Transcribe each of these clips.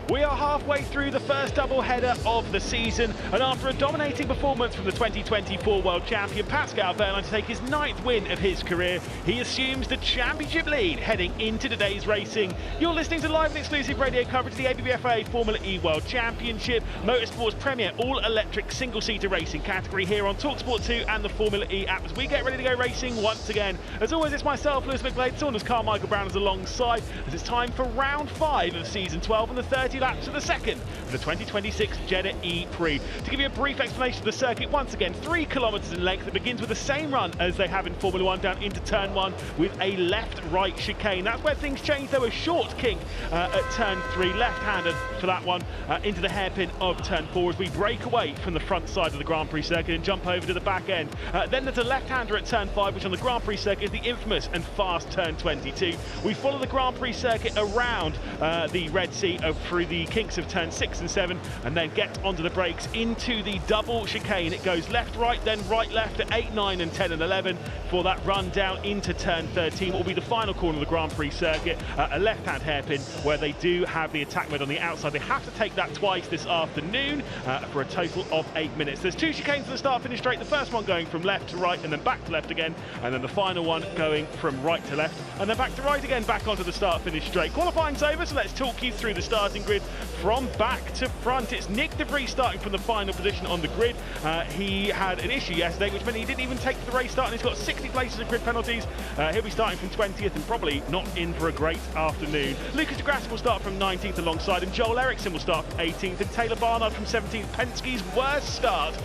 We are halfway through the first double-header of the season, and after a dominating performance from the 2024 World Champion Pascal Wehrlein to take his 9th win of his career, he assumes the championship lead heading into today's racing. You're listening to live and exclusive radio coverage of the ABBFA Formula E World Championship, Motorsport's premier all-electric single-seater racing category here on talkSPORT 2 and the Formula E app as we get ready to go racing once again. As always, it's myself, Lewis McGlade, Saunders Carmichael Brown is alongside, as it's time for round 5 of season 12 and the 30 laps of the second of the 2026 Jeddah E-Prix. To give you a brief explanation of the circuit, once again, 3 kilometres in length. It begins with the same run as they have in Formula 1 down into turn 1 with a left-right chicane. That's where things change. There was a short kink at turn 3, left-handed for that one, into the hairpin of turn 4 as we break away from the front side of the Grand Prix circuit and jump over to the back end. Then there's a left-hander at turn 5, which on the Grand Prix circuit is the infamous and fast turn 22. We follow the Grand Prix circuit around the Red Sea through the kinks of turn 6 and 7 and then get onto the brakes into the double chicane. It goes left-right, then right-left at 8, 9 and 10 and 11 for that run down into turn 13. What will be the final corner of the Grand Prix circuit, a left-hand hairpin where they do have the attack mode on the outside. They have to take that twice this afternoon for a total of 8 minutes. There's 2 chicanes to the start-finish straight, the first one going from left to right and then back to left again, and then the final one going from right to left and then back to right again, back onto the start-finish straight. Qualifying's over, so let's talk you through the starting grid from back to front. It's Nick De Vries starting from the final position on the grid. He had an issue yesterday, which meant he didn't even take the race start, and he's got 60 places of grid penalties. He'll be starting from 20th and probably not in for a great afternoon. Lucas de Grasse will start from 19th alongside him. Joel Eriksson will start from 18th, and Taylor Barnard from 17th. Penske's worst start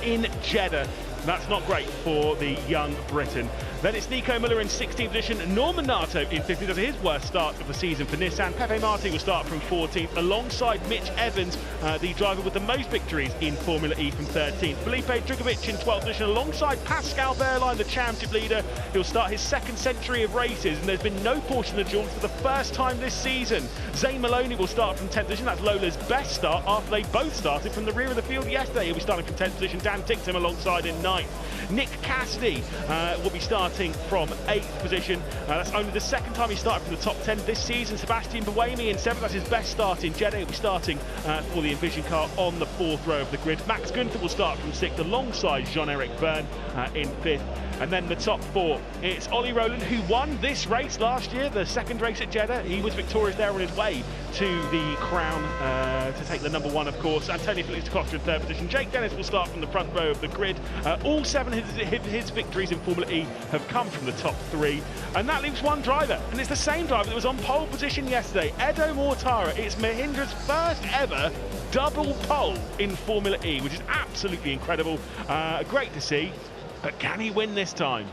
in Jeddah. That's not great for the young Briton. Then it's Nico Müller in 16th position, Norman Nato in 15th. That's his worst start of the season for Nissan. Pepe Marti will start from 14th, alongside Mitch Evans, the driver with the most victories in Formula E, from 13th. Felipe Drugovich in 12th position, alongside Pascal Wehrlein, the championship leader. He'll start his 2nd century of races, and there's been no portion of the duel for the first time this season. Zane Maloney will start from 10th position. That's Lola's best start after they both started from the rear of the field yesterday. He'll be starting from 10th position. Dan Ticktum alongside in 9th. Nick Cassidy will be starting from 8th position. That's only the 2nd time he started from the top 10 this season. Sebastian Buemi in 7th. That's his best start in Jeddah. He'll be starting for the Envision car on the 4th row of the grid. Max Günther will start from 6th alongside Jean-Eric Byrne in 5th. And then the top 4, it's Ollie Rowland, who won this race last year, the 2nd race at Jeddah. He was victorious there on his way to the crown to take the number 1, of course. Antonio Felix da Costa in 3rd position. Jake Dennis will start from the front row of the grid. All 7 of his victories in Formula E have come from the top 3. And that leaves one driver, and it's the same driver that was on pole position yesterday, Edo Mortara. It's Mahindra's first ever double pole in Formula E, which is absolutely incredible. Great to see. But can he win this time?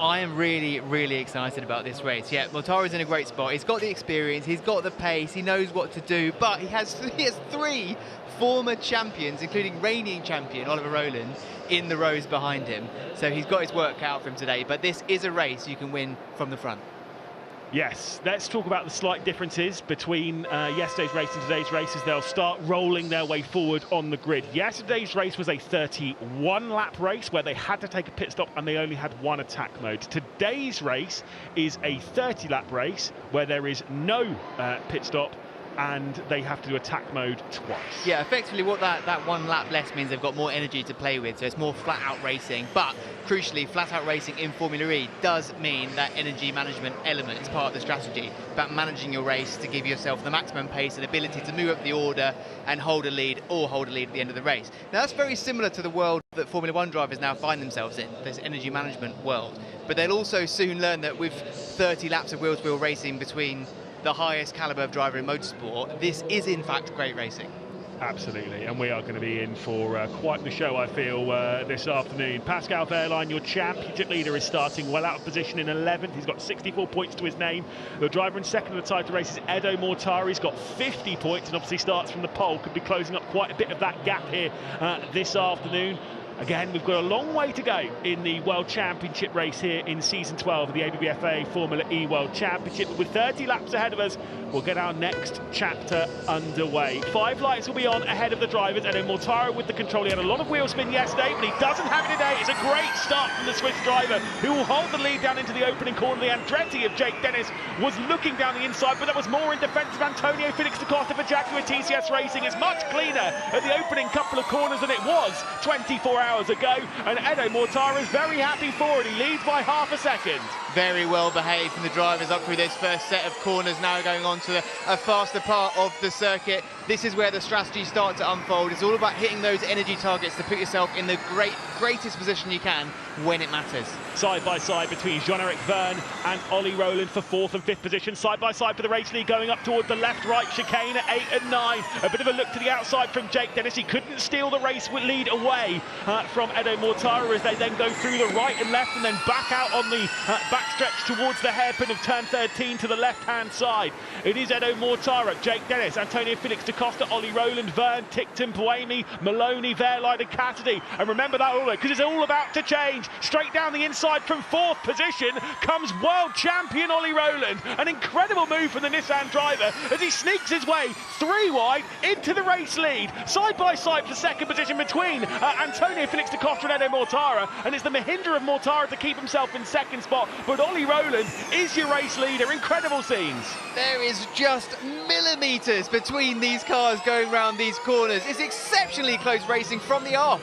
I am really, really excited about this race. Yeah, Mortara's in a great spot. He's got the experience, he's got the pace, he knows what to do, but he has 3 former champions, including reigning champion Oliver Rowland, in the rows behind him. So he's got his work cut out for him today, but this is a race you can win from the front. Yes, let's talk about the slight differences between yesterday's race and today's race as they'll start rolling their way forward on the grid. Yesterday's race was a 31-lap race where they had to take a pit stop and they only had 1 attack mode. Today's race is a 30-lap race where there is no pit stop and they have to do attack mode twice. Yeah, effectively what that 1 lap less means, they've got more energy to play with, so it's more flat-out racing. But crucially, flat-out racing in Formula E does mean that energy management element is part of the strategy, about managing your race to give yourself the maximum pace and ability to move up the order and hold a lead at the end of the race. Now that's very similar to the world that Formula 1 drivers now find themselves in, this energy management world. But they'll also soon learn that with 30 laps of wheel-to-wheel racing between the highest caliber of driver in motorsport, this is in fact great racing. Absolutely, and we are going to be in for quite the show, I feel, this afternoon. Pascal Wehrlein, your championship leader, is starting well out of position in 11th. He's got 64 points to his name. The driver in 2nd of the title race is Edo Mortara. He's got 50 points and obviously starts from the pole. Could be closing up quite a bit of that gap here this afternoon. Again, we've got a long way to go in the World Championship race here in Season 12 of the ABBFA Formula E World Championship. With 30 laps ahead of us, we'll get our next chapter underway. 5 lights will be on ahead of the drivers, and then Mortara with the control. He had a lot of wheel spin yesterday, but he doesn't have it today. It's a great start from the Swiss driver, who will hold the lead down into the opening corner. The Andretti of Jake Dennis was looking down the inside, but that was more in defence of Antonio Felix da Costa for Jaguar TCS Racing. It's much cleaner at the opening couple of corners than it was 24 hours ago, and Edo Mortara is very happy for it. He leads by half a second. Very well behaved from the drivers up through this first set of corners, now going on to a faster part of the circuit. This is where the strategies start to unfold. It's all about hitting those energy targets to put yourself in the greatest position you can when it matters. Side by side between Jean-Eric Verne and Ollie Rowland for 4th and 5th position. Side by side for the race lead, going up toward the left-right chicane at 8 and 9. A bit of a look to the outside from Jake Dennis. He couldn't steal the race lead away from Edo Mortara as they then go through the right and left and then back out on the backstretch towards the hairpin of turn 13 to the left-hand side. It is Edo Mortara, Jake Dennis, Antonio Felix da Costa, Ollie Rowland, Verne, Tickton, Buemi, Maloney, Verline and Cassidy. And remember that all, because it's all about to change. Straight down the inside from 4th position comes world champion Ollie Rowland. An incredible move from the Nissan driver as he sneaks his way 3 wide into the race lead. Side by side for 2nd position between Antonio Felix da Costa and Edo Mortara. And it's the Mahindra of Mortara to keep himself in 2nd spot. But Ollie Rowland is your race leader. Incredible scenes. There is just millimetres between these cars going round these corners. It's exceptionally close racing from the off.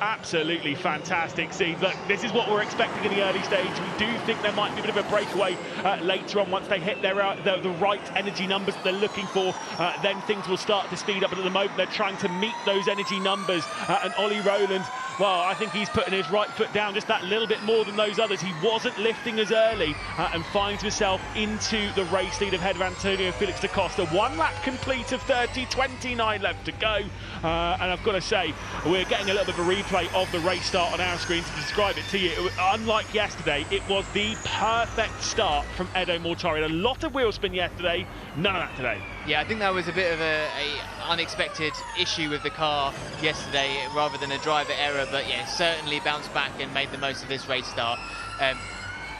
Absolutely fantastic scenes. Look, this is what we're expecting in the early stage. We do think there might be a bit of a breakaway later on once they hit the right energy numbers that they're looking for. Then things will start to speed up, but at the moment they're trying to meet those energy numbers. And Ollie Rowland, well, I think he's putting his right foot down just that little bit more than those others. He wasn't lifting as early and finds himself into the race lead ahead of Antonio Felix da Costa. 1 lap complete of 30, 29 left to go. And I've got to say, we're getting a little bit of a replay of the race start on our screen to describe it to you. Unlike yesterday, it was the perfect start from Edo Mortara. A lot of wheel spin yesterday, none of that today. Yeah, I think that was a bit of a unexpected issue with the car yesterday rather than a driver error, but yeah, certainly bounced back and made the most of this race start.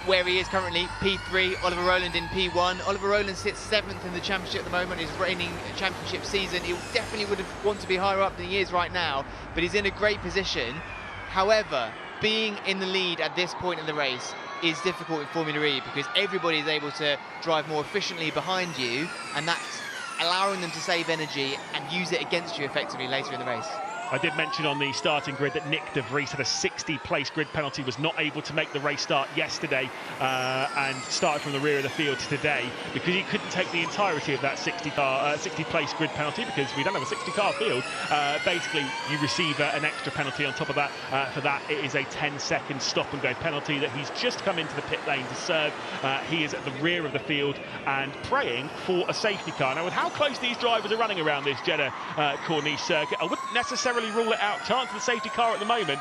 Where he is currently, P3, Oliver Rowland in P1. Oliver Rowland sits 7th in the championship at the moment, his reigning championship season. He definitely would have wanted to be higher up than he is right now, but he's in a great position. However, being in the lead at this point in the race is difficult in Formula E because everybody is able to drive more efficiently behind you, and that's allowing them to save energy and use it against you effectively later in the race. I did mention on the starting grid that Nick de Vries had a 60-place grid penalty, was not able to make the race start yesterday and started from the rear of the field today because he couldn't take the entirety of that 60-place grid penalty because we don't have a 60-car field. Basically, you receive an extra penalty on top of that. For that, it is a 10-second stop-and-go penalty that he's just come into the pit lane to serve. He is at the rear of the field and praying for a safety car. Now, with how close these drivers are running around this Jeddah Corniche circuit, I wouldn't necessarily rule it out. Chance of the safety car at the moment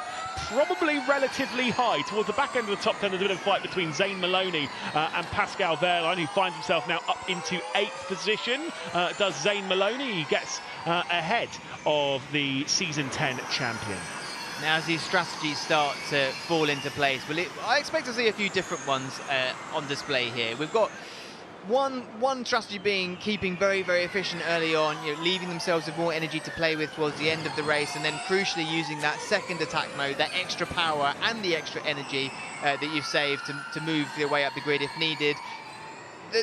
probably relatively high. Towards the back end of the top 10, there's a bit of a fight between Zane Maloney and Pascal Verline, who finds himself now up into 8th position. Does Zane Maloney. He gets ahead of the Season 10 champion. Now, as these strategies start to fall into place, I expect to see a few different ones on display here. We've got one strategy being keeping very, very efficient early on, leaving themselves with more energy to play with towards the end of the race, and then crucially using that second attack mode, that extra power and the extra energy that you've saved to move your way up the grid if needed.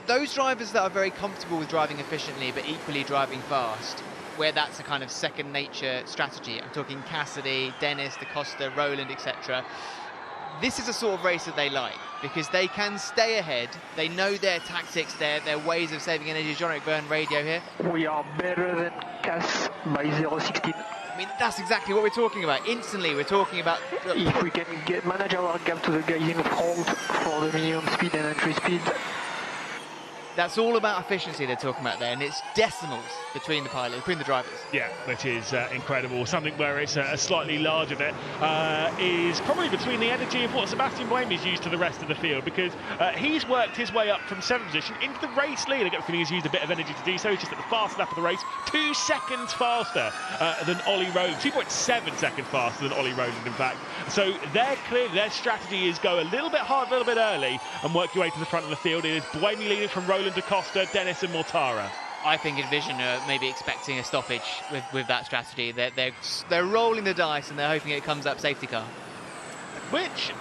Those drivers that are very comfortable with driving efficiently but equally driving fast, where that's a kind of second nature strategy. I'm talking Cassidy, Dennis, da Costa, Rowland, etc. This is a sort of race that they like because they can stay ahead. They know their tactics, their ways of saving energy. Jean-Eric Verne radio here. We are better than Cass by 0.16. I mean, that's exactly what we're talking about. Instantly, we're talking about... If we can manage our gap to the guys in front for the minimum speed and entry speed, That's all about efficiency they're talking about there, and it's decimals between the pilots, between the drivers. Yeah, which is incredible. Something where it's a slightly larger bit is probably between the energy of what Sebastian Buemi's used to the rest of the field, because he's worked his way up from 7th position into the race lead. I get the feeling he's used a bit of energy to do so. He's just at the fast lap of the race, 2 seconds faster than Ollie Rowland, 2.7 seconds faster than Ollie Rowland, in fact. So they're clear. Their strategy is go a little bit hard, a little bit early, and work your way to the front of the field. It is Buemi leading from Rowland da Costa, Dennis and Mortara. I think Envision are maybe expecting a stoppage with that strategy. They're rolling the dice and they're hoping it comes up safety car. Which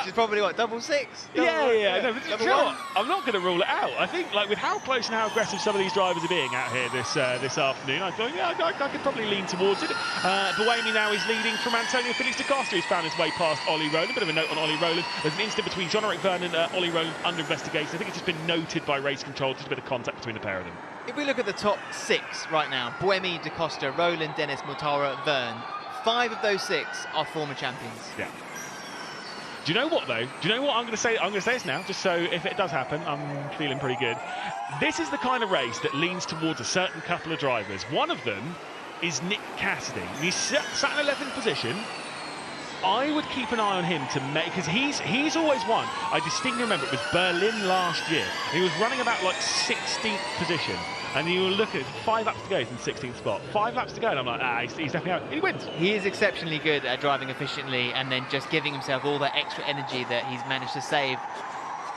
is probably what, double six? Yeah. No, but you know what? I'm not going to rule it out. I think, like, with how close and how aggressive some of these drivers are being out here this afternoon, I thought, yeah, I could probably lean towards it. Buemi now is leading from Antonio Felix da Costa, who's found his way past Ollie Rowland. Bit of a note on Ollie Rowland. There's an incident between Jean-Eric Vergne and Ollie Rowland under investigation. I think it's just been noted by race control, just a bit of contact between the pair of them. If we look at the top 6 right now, Buemi, da Costa, Rowland, Dennis, Mortara, Vergne, 5 of those 6 are former champions. Yeah. Do you know what, though? Do you know what I'm going to say? I'm going to say this now, just so if it does happen, I'm feeling pretty good. This is the kind of race that leans towards a certain couple of drivers. One of them is Nick Cassidy. He's sat in 11th position. I would keep an eye on him to make, because he's always won. I distinctly remember it was Berlin last year. He was running about like 16th position. And you will look at 5 laps to go, he's in 16th spot. 5 laps to go, and I'm like, he's definitely out. He wins. He is exceptionally good at driving efficiently and then just giving himself all that extra energy that he's managed to save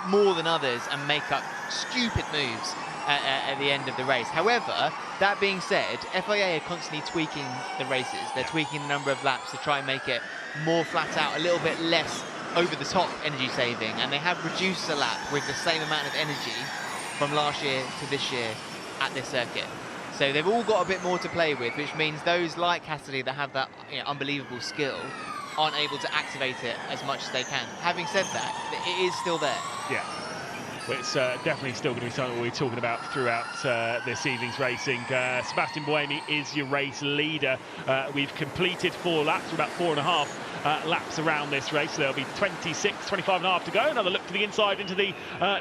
more than others and make up stupid moves at the end of the race. However, that being said, FIA are constantly tweaking the races. They're tweaking the number of laps to try and make it more flat out, a little bit less over the top energy saving, and they have reduced the lap with the same amount of energy from last year to this year at this circuit. So they've all got a bit more to play with, which means those like Cassidy that have that unbelievable skill aren't able to activate it as much as they can. Having said that, it is still there. Yeah. Well, it's definitely still going to be something we're talking about throughout this evening's racing. Sebastian Buemi is your race leader. We've completed 4 laps, we're about 4.5 laps around this race. So there'll be 25.5 to go. Another look to the inside into the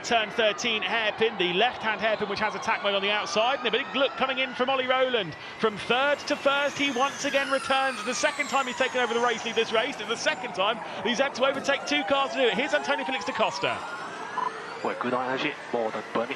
turn 13 hairpin, the left-hand hairpin, which has attack mode on the outside. And a big look coming in from Ollie Rowland. From 3rd to 1st, he once again returns. The second time he's taken over the race lead this race. It's the second time he's had to overtake 2 cars to do it. Here's Antonio Felix da Costa. Ouais, good energy, more than Buemi.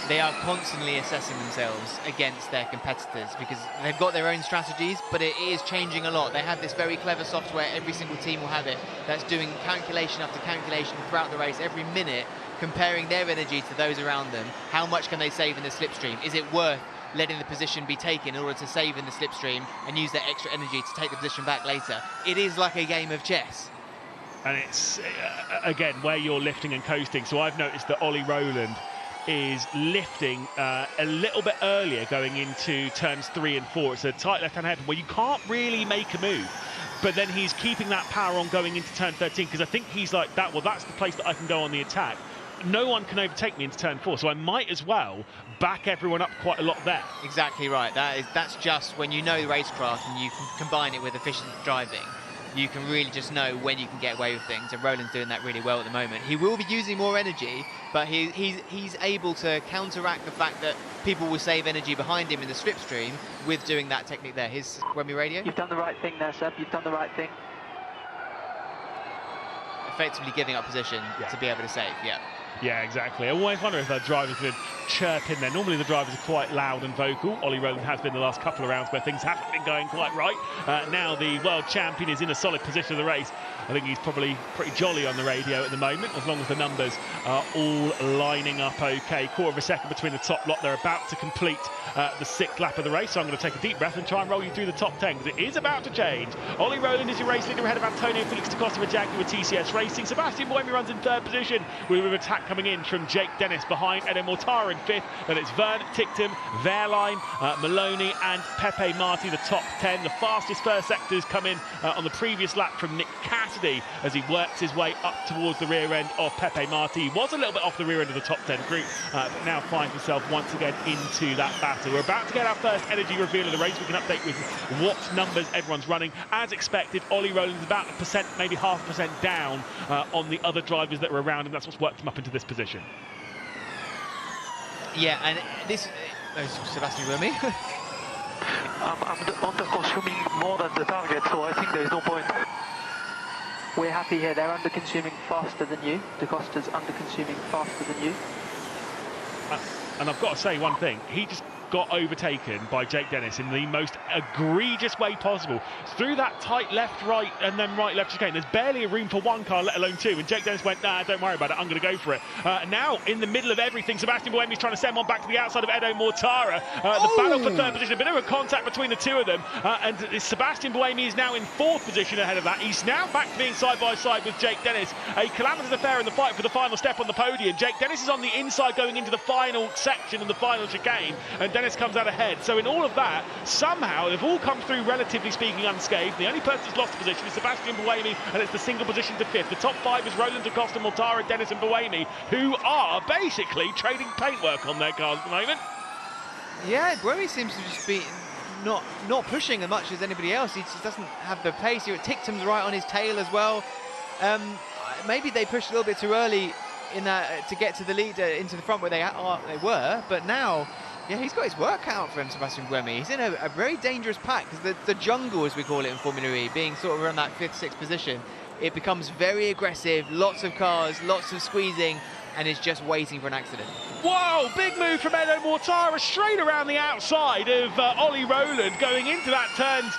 They are constantly assessing themselves against their competitors because they've got their own strategies, but it is changing a lot. They have this very clever software, every single team will have it, that's doing calculation after calculation throughout the race, every minute, comparing their energy to those around them. How much can they save in the slipstream? Is it worth letting the position be taken in order to save in the slipstream and use that extra energy to take the position back later? It is like a game of chess. And it's, again, where you're lifting and coasting. So I've noticed that Ollie Rowland is lifting a little bit earlier going into turns 3 and 4. It's a tight left-hand hairpin where you can't really make a move. But then he's keeping that power on going into turn 13 because I think he's like that, well, that's the place that I can go on the attack. No one can overtake me into turn 4, so I might as well back everyone up quite a lot there. Exactly right. That's just when you know the racecraft and you can combine it with efficient driving. You can really just know when you can get away with things, and Rowland's doing that really well at the moment. He will be using more energy, but he's able to counteract the fact that people will save energy behind him in the slipstream with doing that technique there. His Buemi radio. You've done the right thing there, Seb. You've done the right thing. Effectively giving up position to be able to save, Yeah, exactly. I always wonder if the drivers would chirp in there. Normally the drivers are quite loud and vocal. Ollie Rowland has been the last couple of rounds where things haven't been going quite right. Now the world champion is in a solid position of the race. I think he's probably pretty jolly on the radio at the moment, as long as the numbers are all lining up okay. Quarter of a second between the top lot. They're about to complete the 6th lap of the race, so I'm going to take a deep breath and try and roll you through the top 10, because it is about to change. Ollie Rowland is your race leader ahead of Antonio Felix da Costa for Jaguar TCS Racing. Sebastian Buemi runs in 3rd position with an attack coming in from Jake Dennis behind, and then Mortara in 5th. Then it's Vergne, Ticktum, Wehrlein, Maloney and Pepe Marti, the top 10. The fastest first sectors come in on the previous lap from Nick Cassidy. intensity as he works his way up towards the rear end of Pepe Marti. He was a little bit off the rear end of the top 10 group, but now finds himself once again into that battle. We're about to get our first energy reveal of the race. We can update with what numbers everyone's running. As expected, Ollie Rowland's about 1%, maybe 0.5% down on the other drivers that were around him. That's what's worked him up into this position. Yeah, and this... Sebastian Buemi. I'm under-consuming more than the target, so I think there's no point. We're happy here. They're under-consuming faster than you. Da Costa's under-consuming faster than you. And I've got to say one thing. He just got overtaken by Jake Dennis in the most egregious way possible. Through that tight left, right, and then right, left chicane. There's barely a room for one car, let alone two. And Jake Dennis went, nah, don't worry about it, I'm going to go for it. Now, in the middle of everything, Sebastian Buemi's trying to send one back to the outside of Edo Mortara. The battle for third position, a bit of a contact between the two of them. And Sebastian Buemi is now in fourth position ahead of that. He's now back to being side by side with Jake Dennis. A calamitous affair in the fight for the final step on the podium. Jake Dennis is on the inside going into the final section of the final chicane. And Dennis comes out ahead. So in all of that, somehow they've all come through relatively speaking unscathed. The only person who's lost the position is Sebastian Buemi, and it's the single position to fifth. The top five is Rowland, Da Costa, Mortara, Dennis and Buemi, who are basically trading paintwork on their cars at the moment. Yeah, Buemi seems to just be not pushing as much as anybody else. He just doesn't have the pace. Tictum's right on his tail as well. Maybe they pushed a little bit too early in that to get to the lead into the front where they were, but now, yeah, he's got his work cut out for him, Sebastian Buemi. He's in a very dangerous pack, because the jungle, as we call it in Formula E, being sort of around that 5th, 6th position, it becomes very aggressive, lots of cars, lots of squeezing, and is just waiting for an accident. Whoa, big move from Edo Mortara, straight around the outside of Ollie Rowland, going into that turns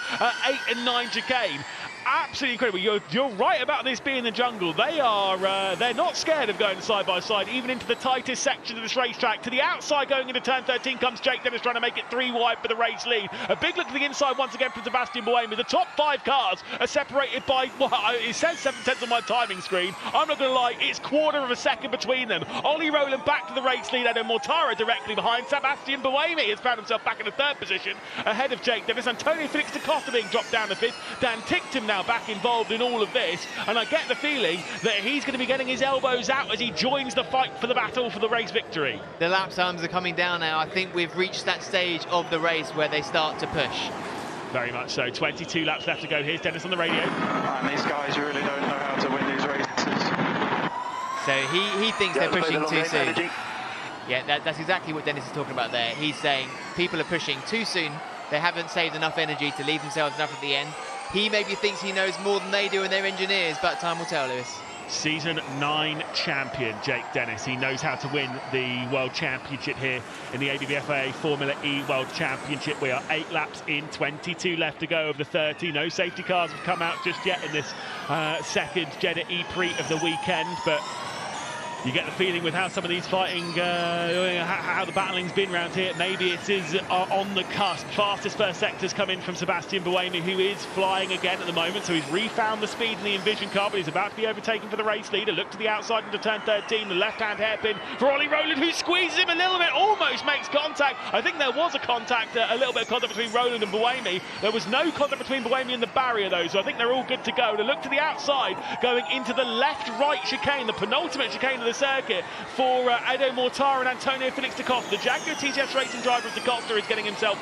8 and 9 chicane. Absolutely incredible. You're right about this being the jungle. They're not scared of going side by side, even into the tightest section of this racetrack. To the outside, going into turn 13, comes Jake Dennis, trying to make it 3 wide for the race lead. A big look to the inside once again from Sebastian Buemi. The top 5 cars are separated by, well, it says 7/10 on my timing screen. I'm not going to lie, it's 1/4 of a second between them. Ollie Rowland back to the race lead, and Mortara directly behind. Sebastian Buemi has found himself back in the 3rd position, ahead of Jake Dennis. Antonio Felix Da Costa being dropped down to 5th. Dan Tictum now back involved in all of this, and I get the feeling that he's going to be getting his elbows out as he joins the fight for the battle for the race victory. The lap times are coming down now. I think we've reached that stage of the race where they start to push. Very much so. 22 laps left to go. Here's Dennis on the radio. And these guys really don't know how to win these races. So he thinks they're pushing too soon. Energy. Yeah, that's exactly what Dennis is talking about there. He's saying people are pushing too soon. They haven't saved enough energy to leave themselves enough at the end. He maybe thinks he knows more than they do, and their engineers, but time will tell, Lewis. Season 9 champion Jake Dennis. He knows how to win the World Championship here in the ABBFA Formula E World Championship. We are 8 laps in, 22 left to go of the 30. No safety cars have come out just yet in this second Jeddah E-Prix of the weekend, but you get the feeling with how some of these fighting, how the battling's been around here, maybe it is on the cusp. Fastest first sector's come in from Sebastian Buemi, who is flying again at the moment, so he's refound the speed in the Envision car, but he's about to be overtaken for the race lead. A look to the outside into turn 13, the left-hand hairpin for Ollie Rowland, who squeezes him a little bit, almost makes contact. I think there was a contact, a little bit of contact between Rowland and Buemi. There was no contact between Buemi and the barrier, though, so I think they're all good to go. And a look to the outside, going into the left-right chicane, the penultimate chicane of the circuit for Edo Mortara and Antonio Felix Da Costa. The Jaguar TTS racing driver of Da Costa is getting himself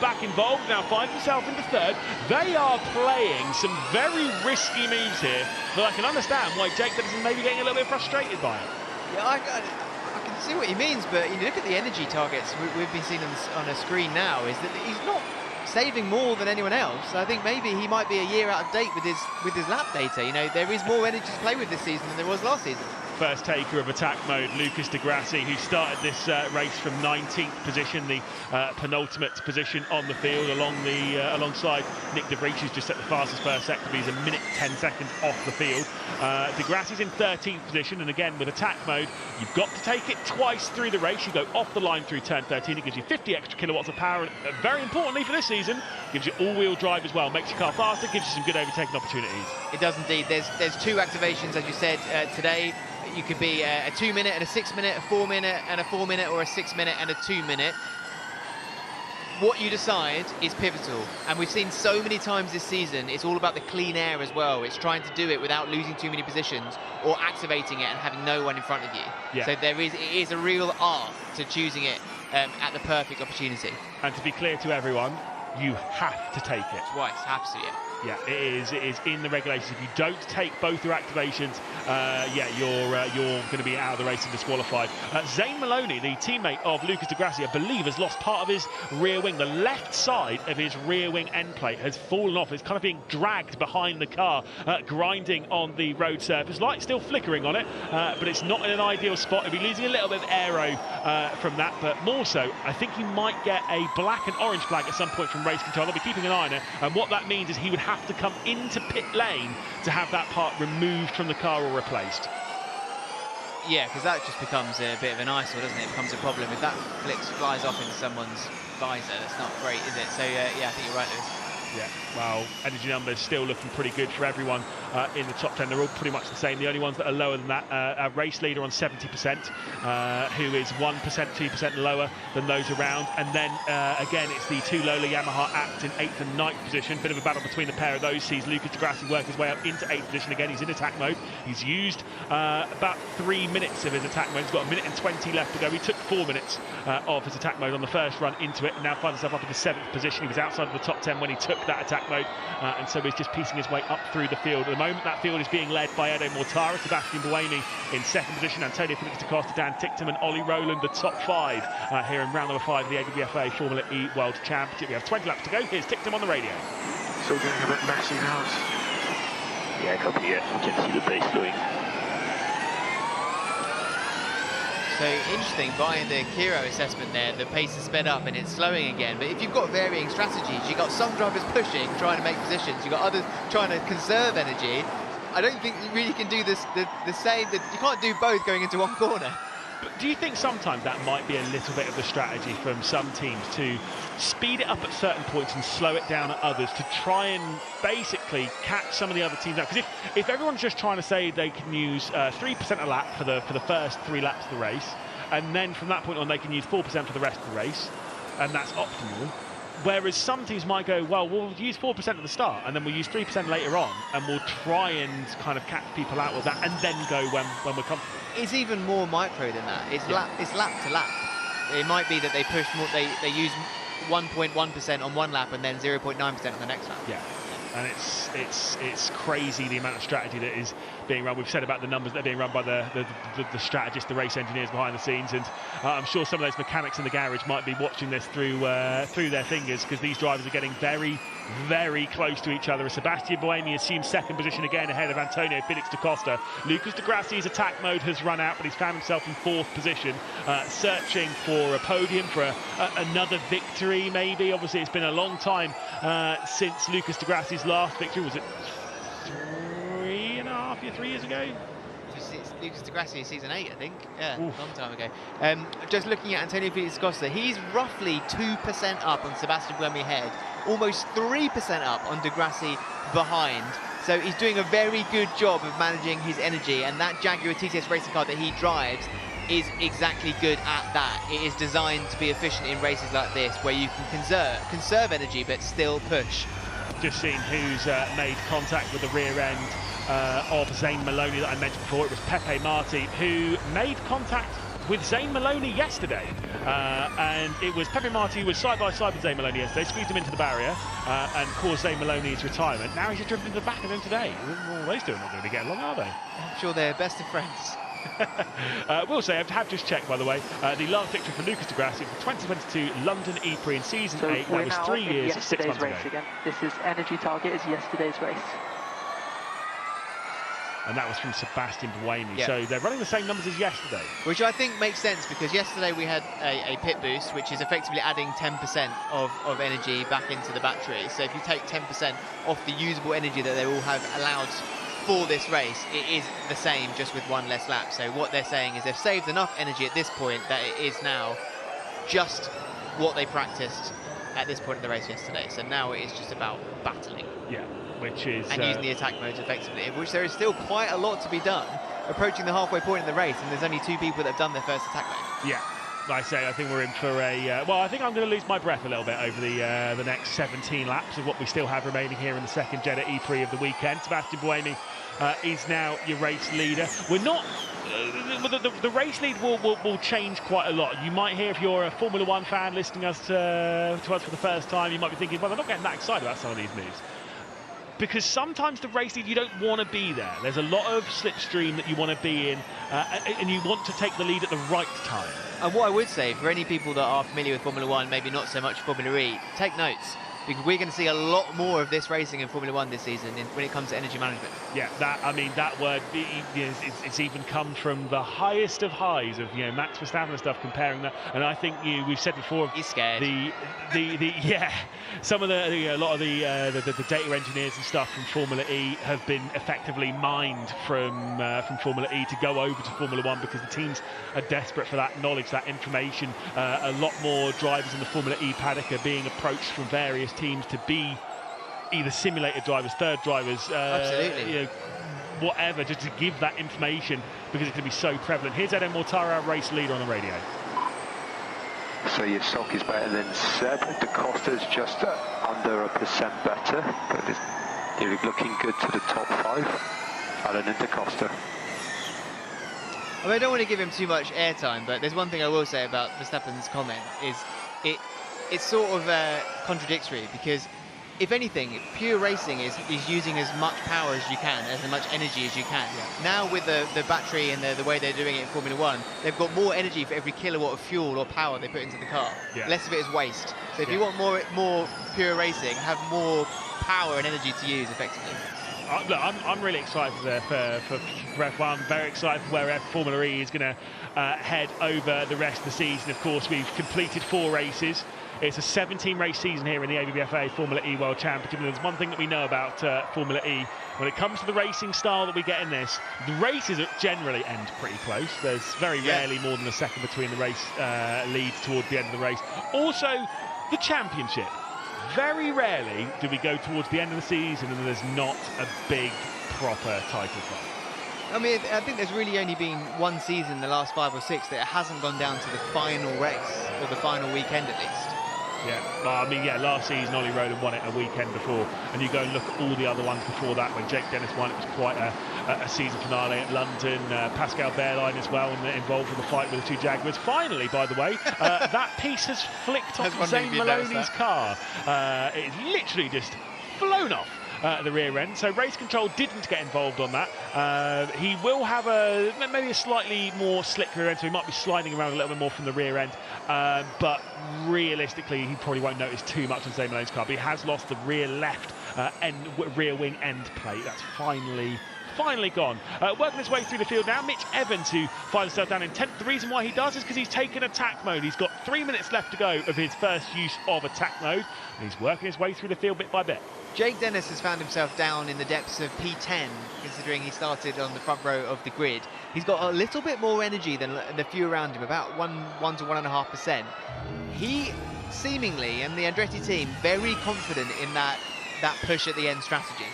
back involved, now finds himself into 3rd. They are playing some very risky moves here, but I can understand why Jake Dennis is maybe getting a little bit frustrated by it. Yeah, I can see what he means, but you look at the energy targets we've been seeing on a screen now, is that he's not saving more than anyone else. I think maybe he might be a year out of date with his lap data. You know, there is more energy to play with this season than there was last season. First taker of attack mode, Lucas Di Grassi, who started this race from 19th position, the penultimate position on the field, alongside Nick De Vries, who's just set the fastest first sector, but he's a minute 10 seconds off the field. Di Grassi's in 13th position, and again with attack mode, you've got to take it twice through the race. You go off the line through turn 13, it gives you 50 extra kilowatts of power, and very importantly for this season, gives you all-wheel drive as well, makes your car faster, gives you some good overtaking opportunities. It does indeed. There's 2 activations, as you said, today. You could be a 2-minute and a 6-minute, a 4-minute and a 4-minute, or a 6-minute and a 2-minute. what you decide is pivotal, and we've seen so many times this season it's all about the clean air as well. It's trying to do it without losing too many positions or activating it and having no one in front of you. Yeah. So it is a real art to choosing it at the perfect opportunity. And to be clear to everyone, you have to take it. Twice, absolutely. Yeah, it is in the regulations. If you don't take both your activations, you're going to be out of the race and disqualified. Zane Maloney, the teammate of Lucas Di Grassi, I believe has lost part of his rear wing. The left side of his rear wing end plate has fallen off. It's kind of being dragged behind the car, grinding on the road surface. Light still flickering on it, but it's not in an ideal spot. He'll be losing a little bit of aero from that, but more so, I think he might get a black and orange flag at some point from race control. They'll be keeping an eye on it, and what that means is he would have to come into pit lane to have that part removed from the car or replaced. Yeah, because that just becomes a bit of an eyesore, doesn't it? It becomes a problem. If that flies off into someone's visor, that's not great, is it? So, yeah, I think you're right, Lewis. Yeah, well, energy numbers still looking pretty good for everyone in the top 10. They're all pretty much the same. The only ones that are lower than that, our race leader on 70%, who is 1%, 2% lower than those around. And then, again, it's the two Lola Yamaha Act in 8th and 9th position. Bit of a battle between the pair of those. Sees Lucas Di Grassi work his way up into 8th position again. He's in attack mode. He's used about 3 minutes of his attack mode. He's got 1 minute and 20 left to go. He took 4 minutes of his attack mode on the first run into it, and now finds himself up in the 7th position. He was outside of the top 10 when he took that attack mode, and so he's just piecing his way up through the field. At the moment, that field is being led by Edo Mortara, Sebastian Buemi in 2nd position, Antonio Felix da Costa, Dan Ticktum and Ollie Rowland, the top 5 here in round number 5 of the AWFA Formula E World Championship. We have 20 laps to go. Here's Ticktum on the radio. Still getting a bit messy now. Yeah, copy, yeah. You can see the base flowing. So interesting, by the Kiro assessment there, the pace is sped up and it's slowing again. But if you've got varying strategies, you've got some drivers pushing, trying to make positions, you've got others trying to conserve energy. I don't think you really can do this the same, that you can't do both going into one corner. But do you think sometimes that might be a little bit of the strategy from some teams to speed it up at certain points and slow it down at others to try and basically catch some of the other teams out? Because if everyone's just trying to say they can use 3% a lap for the first 3 laps of the race, and then from that point on they can use 4% for the rest of the race, and that's optimal. Whereas some teams might go, well, we'll use 4% at the start, and then we'll use 3% later on, and we'll try and kind of catch people out with that, and then go when we're comfortable. It's even more micro than that. It's lap to lap. It might be that they push more. They use 1.1% on one lap and then 0.9% on the next lap. Yeah. And it's crazy the amount of strategy that is being run. We've said about the numbers that are being run by the strategists, the race engineers behind the scenes, and I'm sure some of those mechanics in the garage might be watching this through their fingers, because these drivers are getting very, very close to each other. Sebastian Buemi assumes 2nd position again ahead of Antonio Felix da Costa. Lucas Di Grassi's attack mode has run out, but he's found himself in 4th position, searching for a podium, for another victory maybe. Obviously it's been a long time since Lucas Di Grassi's last victory. Was it 3 years ago? Lucas Di Grassi, season 8, I think. Yeah, a long time ago. Just looking at Antonio Felix da Costa, he's roughly 2% up on Sebastian Buemi ahead, almost 3% up on Di Grassi behind. So he's doing a very good job of managing his energy, and that Jaguar TCS racing car that he drives is exactly good at that. It is designed to be efficient in races like this, where you can conserve energy but still push. Just seen who's made contact with the rear end of Zane Maloney that I mentioned before. It was Pepe Marti who made contact with Zane Maloney yesterday, and it was Pepe Marti who was side by side with Zane Maloney yesterday, squeezed him into the barrier and caused Zane Maloney's retirement. Now he's just driven into the back of him today. Well, those two are not going to be getting along, are they? I'm sure they're best of friends. Will say, I have just checked, by the way, the last victory for Lucas Di Grassi for the 2022 London E-Prix in season 8. That was 3 years, 6 months ago. Again. This is energy target is yesterday's race. And that was from Sebastian Buemi. Yeah. So they're running the same numbers as yesterday. Which I think makes sense, because yesterday we had a pit boost, which is effectively adding 10% of energy back into the battery. So if you take 10% off the usable energy that they all have allowed for this race, it is the same, just with 1 less lap. So what they're saying is they've saved enough energy at this point that it is now just what they practiced at this point in the race yesterday. So now it is just about battling. Yeah. Which is and using the attack modes effectively, of which there is still quite a lot to be done, approaching the halfway point in the race, and there's only 2 people that have done their first attack mode. Yeah, I say, I think we're in for a... well, I think I'm going to lose my breath a little bit over the next 17 laps of what we still have remaining here in the second Jeddah E-Prix of the weekend. Sebastian Buemi is now your race leader. We're not... the race lead will change quite a lot. You might hear, if you're a Formula One fan listening to us for the first time, you might be thinking, well, I'm not getting that excited about some of these moves. Because sometimes the race lead, you don't want to be there. There's a lot of slipstream that you want to be in, and you want to take the lead at the right time. And what I would say, for any people that are familiar with Formula One, maybe not so much Formula E, take notes. Because we're going to see a lot more of this racing in Formula One this season when it comes to energy management. Yeah, that word, it's even come from the highest of highs of Max Verstappen and stuff, comparing that. And I think we've said before, he's scared. Some of a lot of the data engineers and stuff from Formula E have been effectively mined from Formula E to go over to Formula One, because the teams are desperate for that knowledge, that information. A lot more drivers in the Formula E paddock are being approached from various teams to be either simulator drivers, third drivers, absolutely, whatever, just to give that information, because it can be so prevalent. Here's Eden Mortara, race leader, on the radio. So your stock is better than Seb. Da Costa's just under 1% better, but you're looking good to the top 5. Alan and Da Costa. I mean, I don't want to give him too much airtime, but there's one thing I will say about Verstappen's comment is it's sort of contradictory, because if anything, pure racing is using as much power as you can, as much energy as you can. Yeah. Now with the battery and the way they're doing it in Formula One, they've got more energy for every kilowatt of fuel or power they put into the car. Yeah. Less of it is waste. So if you want more pure racing, have more power and energy to use effectively. Look, I'm really excited for F1. I'm very excited for where Formula E is going to head over the rest of the season. Of course, we've completed 4 races. It's a 17-race season here in the ABBFA Formula E World Championship. And there's one thing that we know about Formula E. When it comes to the racing style that we get in this, the races generally end pretty close. There's very rarely more than a second between the race leads towards the end of the race. Also, the championship. Very rarely do we go towards the end of the season and there's not a big, proper title fight. I mean, I think there's really only been one season in the last 5 or 6 that it hasn't gone down to the final race, or the final weekend at least. Yeah, well, I mean, last season Ollie Rowland won it a weekend before, and you go and look at all the other ones before that. When Jake Dennis won, it was quite a season finale at London. Pascal Wehrlein as well, and involved with the fight with the 2 Jaguars. Finally, by the way, that piece has flicked off Zane Maloney's car. It's literally just flown off the rear end, so race control didn't get involved on that. He will have maybe a slightly more slick rear end, so he might be sliding around a little bit more from the rear end, but realistically he probably won't notice too much on Zane Malone's car. But he has lost the rear left rear wing end plate. That's finally gone. Working his way through the field now, Mitch Evans, who finds himself down in 10th. The reason why he does is because he's taken attack mode. He's got 3 minutes left to go of his first use of attack mode, and he's working his way through the field bit by bit. Jake Dennis has found himself down in the depths of P10, considering he started on the front row of the grid. He's got a little bit more energy than the few around him, about 1 to 1.5%. He seemingly, and the Andretti team, very confident in that push at the end strategy.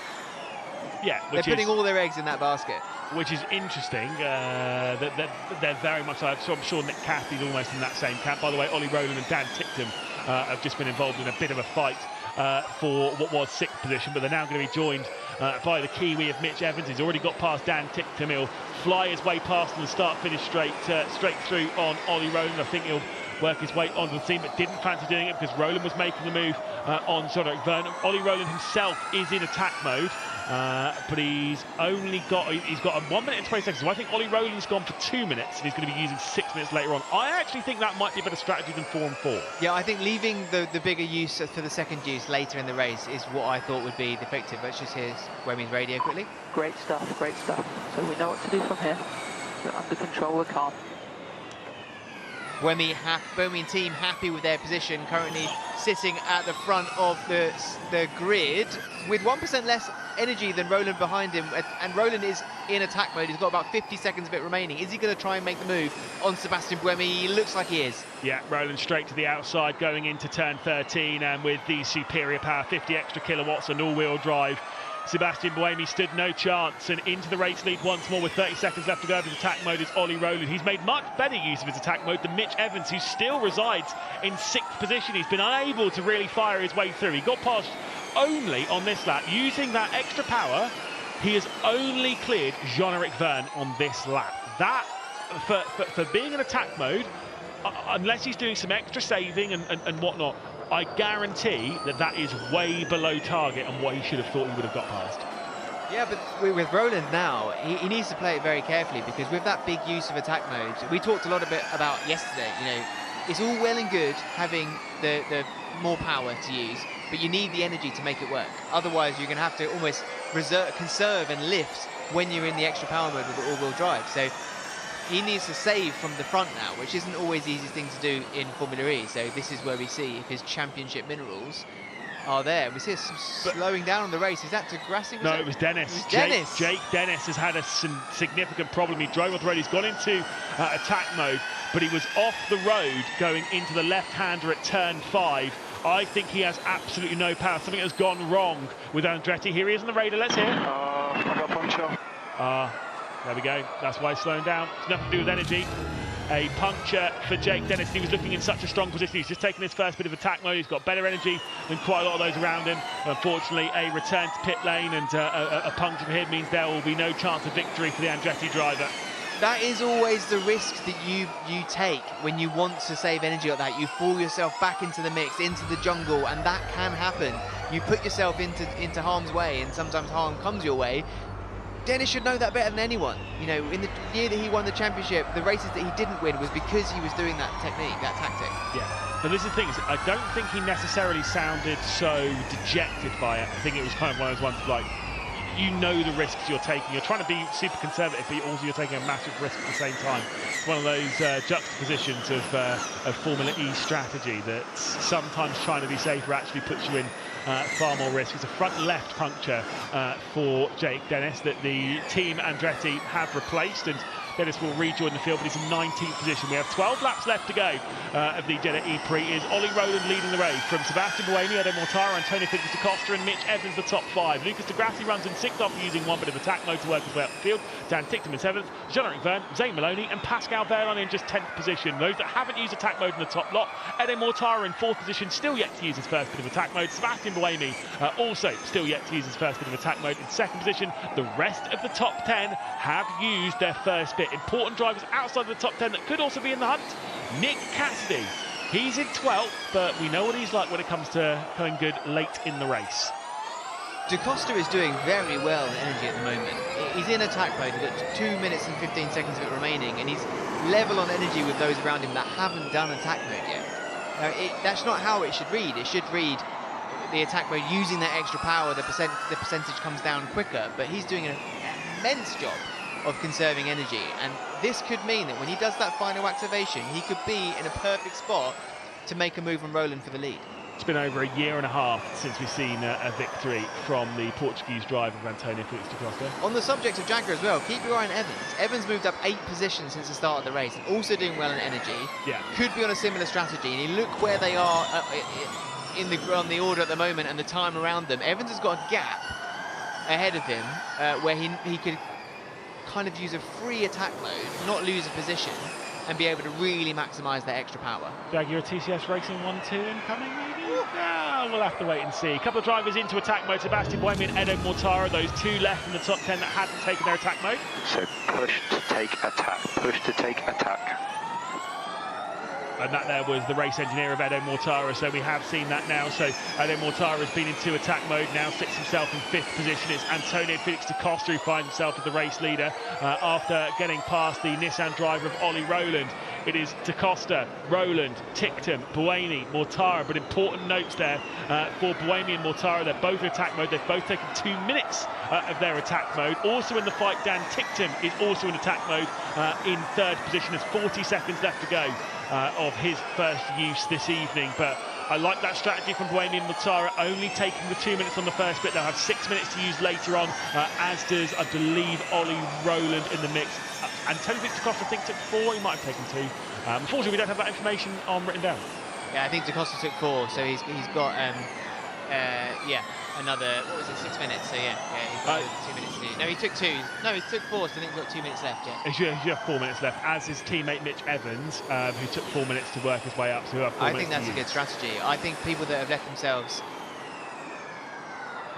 Yeah, they're putting all their eggs in that basket. Which is interesting. They're very much like, so I'm sure Nick Cassidy's almost in that same camp. By the way, Ollie Rowland and Dan Ticktum have just been involved in a bit of a fight for what was 6th position, but they're now going to be joined by the Kiwi of Mitch Evans. He's already got past Dan Ticktum. He'll fly his way past and start-finish straight through on Ollie Rowland. I think he'll work his way onto the team, but didn't fancy doing it because Rowland was making the move on Zodok Vernon. Ollie Rowland himself is in attack mode, but he's got a 1 minute and 20 seconds. So I think Ollie Rowland's gone for 2 minutes, and he's going to be using 6 minutes later on. I actually think that might be a better strategy than 4 and 4. Yeah, I think leaving the bigger use for the second use later in the race is what I thought would be effective. Let's just hear Wemi's radio quickly. Great stuff, great stuff. So we know what to do from here. We're under control, we're calm. Wemi team happy with their position, currently sitting at the front of the grid with 1% less energy than Rowland behind him, and Rowland is in attack mode. He's got about 50 seconds of it remaining. Is he going to try and make the move on Sebastian Buemi? He looks like he is. Yeah, Rowland straight to the outside going into turn 13, and with the superior power, 50 extra kilowatts and all-wheel drive, Sebastian Buemi stood no chance, and into the race lead once more with 30 seconds left to go of his attack mode is Ollie Rowland. He's made much better use of his attack mode than Mitch Evans, who still resides in 6th position. He's been unable to really fire his way through. He got past only on this lap. Using that extra power, he has only cleared Jean-Eric Verne on this lap. That, for being in attack mode, unless he's doing some extra saving and whatnot, I guarantee that is way below target and what he should have thought he would have got past. Yeah, but with Rowland now, he needs to play it very carefully, because with that big use of attack mode, we talked a lot about yesterday, you know, it's all well and good having the more power to use, but you need the energy to make it work. Otherwise, you're going to have to almost conserve and lift when you're in the extra power mode with the all-wheel drive. So he needs to save from the front now, which isn't always the easiest thing to do in Formula E. So this is where we see if his championship minerals are there. We see us slowing down on the race. Is that Degrassi? No, it was Dennis. It was Dennis. Jake Dennis has had a significant problem. He drove off the road. He's gone into attack mode, but he was off the road going into the left-hander at turn 5. I think he has absolutely no power. Something has gone wrong with Andretti. Here he is on the radar. Let's hear. I got puncture. There we go. That's why he's slowing down. It's nothing to do with energy. A puncture for Jake Dennis. He was looking in such a strong position. He's just taken his first bit of attack mode. He's got better energy than quite a lot of those around him. Unfortunately, a return to pit lane and a puncture for him means there will be no chance of victory for the Andretti driver. That is always the risk that you take when you want to save energy like that. You fall yourself back into the mix, into the jungle, and that can happen. You put yourself into harm's way, and sometimes harm comes your way. Dennis should know that better than anyone. You know, in the year that he won the championship, the races that he didn't win was because he was doing that technique, that tactic. Yeah, but this is the thing, I don't think he necessarily sounded so dejected by it. I think it was kind of one of those ones like, you know the risks you're taking. You're trying to be super conservative, but also you're taking a massive risk at the same time. It's one of those juxtapositions of Formula E strategy that sometimes trying to be safer actually puts you in far more risk. It's a front left puncture for Jake Dennis that the team Andretti have replaced, and Dennis will rejoin the field, but he's in 19th position. We have 12 laps left to go of the Jeddah E-Prix. Is Ollie Rowland leading the race from Sebastian Buemi, Edo Mortara, Antonio Felix da Costa, and Mitch Evans, the top 5. Lucas Degrassi runs in 6th after using one bit of attack mode to work his way up the field. Dan Ticktum in 7th, Jean-Eric Verne, Zane Maloney, and Pascal Wehrlein in just 10th position. Those that haven't used attack mode in the top lot, Edo Mortara in 4th position, still yet to use his first bit of attack mode. Sebastian Buemi also still yet to use his first bit of attack mode in 2nd position. The rest of the top 10 have used their first bit. Important drivers outside of the top 10 that could also be in the hunt. Nick Cassidy, he's in 12th, but we know what he's like when it comes to going good late in the race. Da Costa is doing very well in energy at the moment. He's in attack mode, he's got 2 minutes and 15 seconds of it remaining, and he's level on energy with those around him that haven't done attack mode yet. Now, that's not how it should read. It should read the attack mode using that extra power, the percentage comes down quicker, but he's doing an immense job of conserving energy, and this could mean that when he does that final activation, he could be in a perfect spot to make a move on Rowland for the lead. It's been over a year and a half since we've seen a victory from the Portuguese driver of Antonio Felix da Costa. On the subject of Jaguar as well, keep your eye on Evans. Evans moved up 8 positions since the start of the race, and also doing well in energy. Yeah. Could be on a similar strategy, and you look where they are on the order at the moment and the time around them. Evans has got a gap ahead of him where he could kind of use a free attack mode, not lose a position, and be able to really maximise that extra power. Jaguar TCS Racing 1-2 incoming, maybe? We'll have to wait and see. A couple of drivers into attack mode, Sebastian Buemi and Edo Mortara, those 2 left in the top 10 that hadn't taken their attack mode. So push to take attack, push to take attack. And that there was the race engineer of Edo Mortara, so we have seen that now. So Edo Mortara has been into attack mode now, sits himself in 5th position. It's Antonio Felix da Costa who finds himself as the race leader after getting past the Nissan driver of Ollie Rowland. It is da Costa, Rowland, Ticktum, Buemi, Mortara, but important notes there for Buemi and Mortara. They're both in attack mode. They've both taken 2 minutes of their attack mode. Also in the fight, Dan Ticktum is also in attack mode in 3rd position. There's 40 seconds left to go of his first use this evening, but I like that strategy from Buemi and Mortara, only taking the 2 minutes on the first bit. They'll have 6 minutes to use later on, as does, I believe, Ollie Rowland in the mix. Antonio Felix da Costa, I think, took 4, he might have taken 2. Unfortunately, we don't have that information written down. Yeah, I think da Costa took 4, so he's got, another, what was it, 6 minutes? So yeah, he's got 2 minutes to do. No, he took 2. No, he took 4, so I think he's got 2 minutes left, yeah. You have 4 minutes left, as his teammate Mitch Evans, who took 4 minutes to work his way up. So I think that's a good strategy. I think people that have left themselves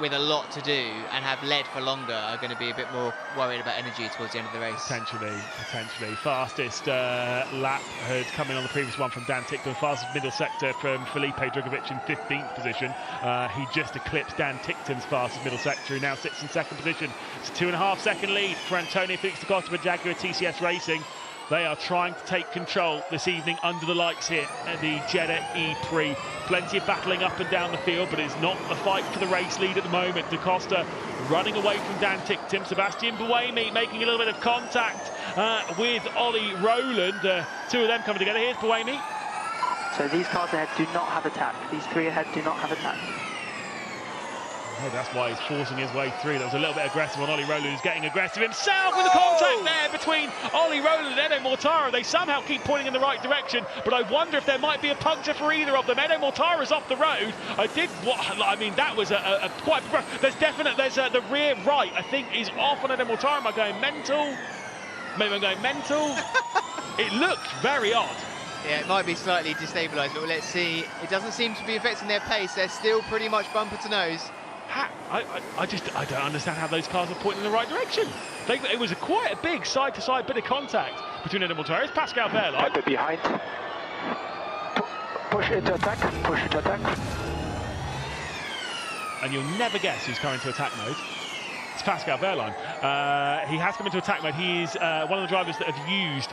with a lot to do and have led for longer are going to be a bit more worried about energy towards the end of the race. Potentially. Fastest lap had come in on the previous one from Dan Ticktum. Fastest middle sector from Felipe Drugovich in 15th position. He just eclipsed Dan Ticktum's fastest middle sector, who now sits in 2nd position. It's a 2.5 second lead for Antonio Felix da Costa with Jaguar TCS Racing. They are trying to take control this evening under the lights here at the Jeddah E-Prix. Plenty of battling up and down the field, but it's not a fight for the race lead at the moment. Da Costa running away from Dan Ticktum. Sebastian Buemi making a little bit of contact with Ollie Rowland. Two of them coming together. Here's Buemi. So these cars ahead do not have attack. These 3 ahead do not have attack. Oh, that's why he's forcing his way through. That was a little bit aggressive on Ollie Rowland, who's getting aggressive himself with the contact there between Ollie Rowland and Edo Mortara. They somehow keep pointing in the right direction, but I wonder if there might be a puncture for either of them. Edo Mortara's off the road. That was a quite... There's the rear right, I think, is off on Edo Mortara. Am I going mental? Maybe I'm going mental. It looked very odd. Yeah, it might be slightly destabilised, but let's see. It doesn't seem to be affecting their pace. They're still pretty much bumper to nose. I don't understand how those cars are pointing in the right direction. It was quite a big side-to-side bit of contact between Edo Mortara. It's Pascal Wehrlein. A bit behind. Push into attack. Push into attack. And you'll never guess who's coming to attack mode. It's Pascal Wehrlein. He has come into attack mode. He is one of the drivers that have used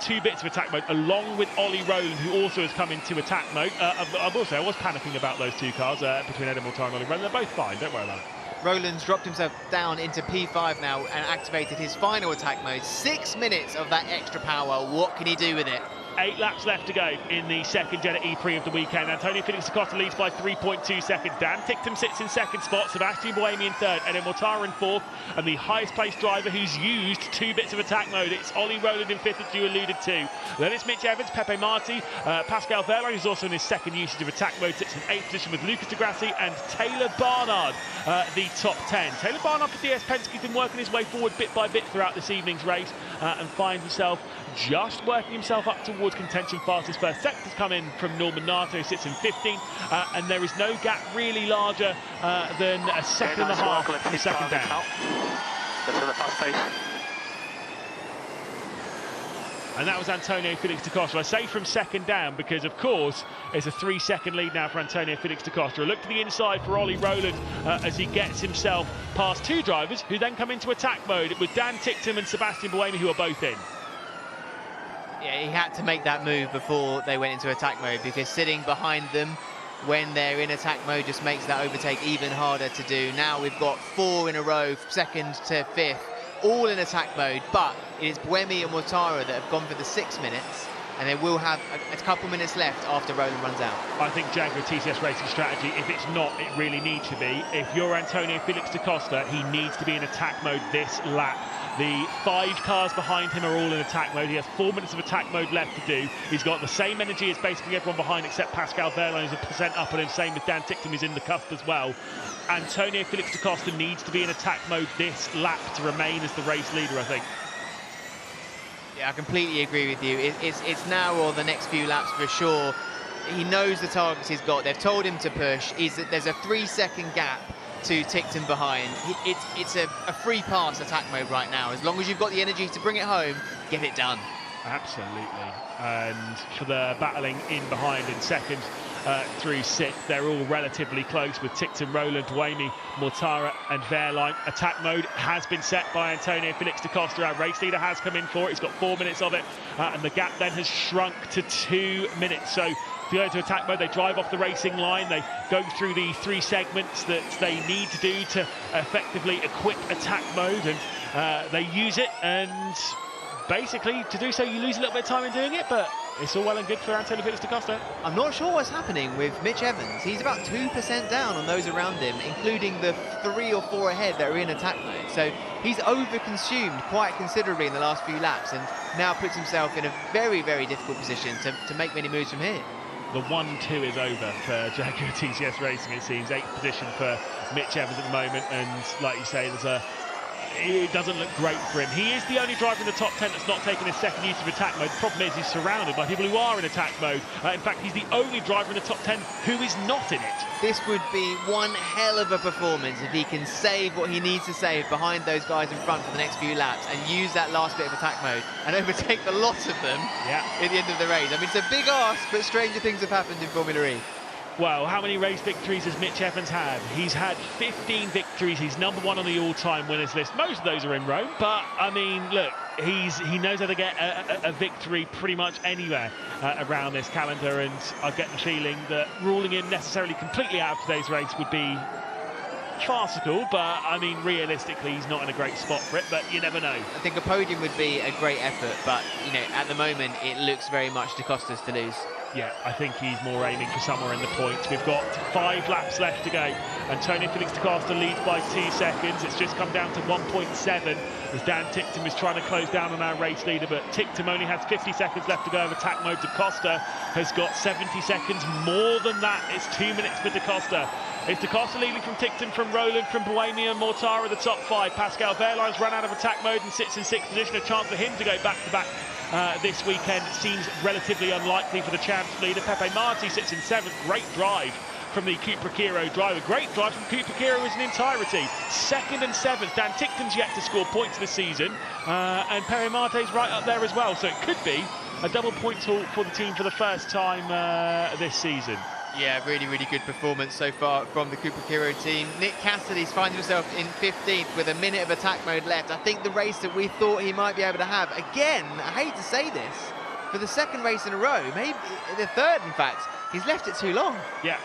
2 bits of attack mode, along with Ollie Rowland, who also has come into attack mode. I will say, I was panicking about those 2 cars between Edo Mortara and Ollie Rowland. They're both fine, don't worry about it. Rowland's dropped himself down into P5 now and activated his final attack mode. 6 minutes of that extra power. What can he do with it? 8 laps left to go in the second Jeddah E-Prix of the weekend. Antonio Felix da Costa leads by 3.2 seconds. Dan Ticktum sits in 2nd spot. Sebastian Buemi in 3rd. Edo Mortara in 4th. And the highest placed driver who's used 2 bits of attack mode, it's Ollie Rowland in 5th, as you alluded to. Then it's Mitch Evans, Pepe Marti, Pascal Wehrlein, who's also in his 2nd usage of attack mode, sits in 8th position with Lucas de Grassi and Taylor Barnard, the top 10. Taylor Barnard for DS Penske's been working his way forward bit by bit throughout this evening's race and finds himself just working himself up towards contention fast. His first sector's come in from Norman Nato, who sits in 15th, and there is no gap really larger than a second and a half from second down. That's at a fast pace. And that was Antonio Felix da Costa. I say from second down because, of course, it's a 3-second lead now for Antonio Felix da Costa. A look to the inside for Ollie Rowland as he gets himself past 2 drivers who then come into attack mode with Dan Ticktum and Sebastian Buemi, who are both in. Yeah, he had to make that move before they went into attack mode, because sitting behind them when they're in attack mode just makes that overtake even harder to do. Now we've got 4 in a row, 2nd to 5th, all in attack mode, but it is Buemi and Mortara that have gone for the 6 minutes, and they will have a couple minutes left after Rowland runs out. I think Jaguar TCS Racing strategy, if it's not, it really needs to be. If you're Antonio Felix da Costa, he needs to be in attack mode this lap. The 5 cars behind him are all in attack mode. He has 4 minutes of attack mode left to do. He's got the same energy as basically everyone behind except Pascal Wehrlein, who's 1% up on him. Same with Dan Ticktum, who's in the cusp as well. Antonio Felix da Costa needs to be in attack mode this lap to remain as the race leader, I think. Yeah, I completely agree with you. It's now or the next few laps for sure. He knows the targets he's got. They've told him to push. There's a 3-second gap to Ticktum behind. It's a free pass attack mode right now. As long as you've got the energy to bring it home, get it done. Absolutely. And for the battling in behind in 2nd through 6th, they're all relatively close with Ticktum, Rowland, Buemi, Mortara and Wehrlein. Attack mode has been set by Antonio Felix da Costa. Our race leader has come in for it. He's got 4 minutes of it, and the gap then has shrunk to 2 minutes. So if you go into attack mode, they drive off the racing line, they go through the 3 segments that they need to do to effectively equip attack mode, and they use it, and basically to do so you lose a little bit of time in doing it, but it's all well and good for Antonio Felix da Costa. I'm not sure what's happening with Mitch Evans. He's about 2% down on those around him, including the 3 or 4 ahead that are in attack mode. So he's overconsumed quite considerably in the last few laps, and now puts himself in a very, very difficult position to make many moves from here. the 1-2 is over for Jaguar TCS Racing, it seems. 8th position for Mitch Evans at the moment, and like you say, it doesn't look great for him. He is the only driver in the top 10 that's not taken his second use of attack mode. The problem is he's surrounded by people who are in attack mode. In fact, he's the only driver in the top 10 who is not in it. This would be one hell of a performance if he can save what he needs to save behind those guys in front for the next few laps and use that last bit of attack mode and overtake the lot of them at the end of the race. I mean, it's a big ask, but stranger things have happened in Formula E. Well, how many race victories has Mitch Evans had? He's had 15 victories. He's #1 on the all-time winners list. Most of those are in Rome, but I mean, look, he knows how to get a victory pretty much anywhere around this calendar, and I get the feeling that ruling him necessarily completely out of today's race would be farcical, but I mean, realistically, he's not in a great spot for it, but you never know. I think a podium would be a great effort, but, you know, at the moment, it looks very much Da Costa's to lose. Yeah, I think he's more aiming for somewhere in the points. We've got 5 laps left to go. Antonio Felix da Costa leads by 2 seconds. It's just come down to 1.7 as Dan Ticktum is trying to close down on our race leader, but Ticktum only has 50 seconds left to go of attack mode. Da Costa has got 70 seconds more than that. It's 2 minutes for Da Costa. It's Da Costa leading from Ticktum, from Roland, from Buemi and Mortara, the top 5. Pascal Wehrlein's run out of attack mode and sits in 6th position. A chance for him to go back-to-back this weekend seems relatively unlikely for the champs leader. Pepe Marti sits in 7th. Great drive from the Cupra Kiro driver. Great drive from Cupra Kiro as an entirety. 2nd and 7th. Dan Ticktum's yet to score points this season, and Pepe Marti's right up there as well. So it could be a double points haul for the team for the first time this season. Yeah, really, really good performance so far from the Cupra Kiro team. Nick Cassidy's finding himself in 15th with a minute of attack mode left. I think the race that we thought he might be able to have, again, I hate to say this, for the 2nd race in a row, maybe the 3rd, in fact, he's left it too long. Yeah.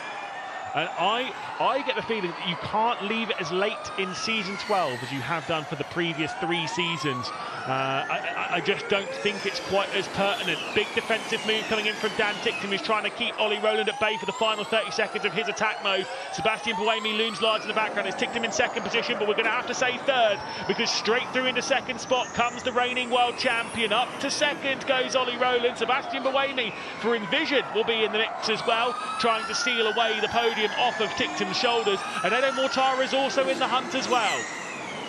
And I get the feeling that you can't leave it as late in season 12 as you have done for the previous 3 seasons. I just don't think it's quite as pertinent. Big defensive move coming in from Dan Ticktum, who's trying to keep Ollie Rowland at bay for the final 30 seconds of his attack mode. Sebastian Buemi looms large in the background. It's Ticktum in 2nd position, but we're going to have to say 3rd, because straight through into 2nd spot comes the reigning world champion. Up to 2nd goes Ollie Rowland. Sebastian Buemi for Envision will be in the mix as well, trying to seal away the podium off of Ticktum's shoulders, and Edo Mortara is also in the hunt as well.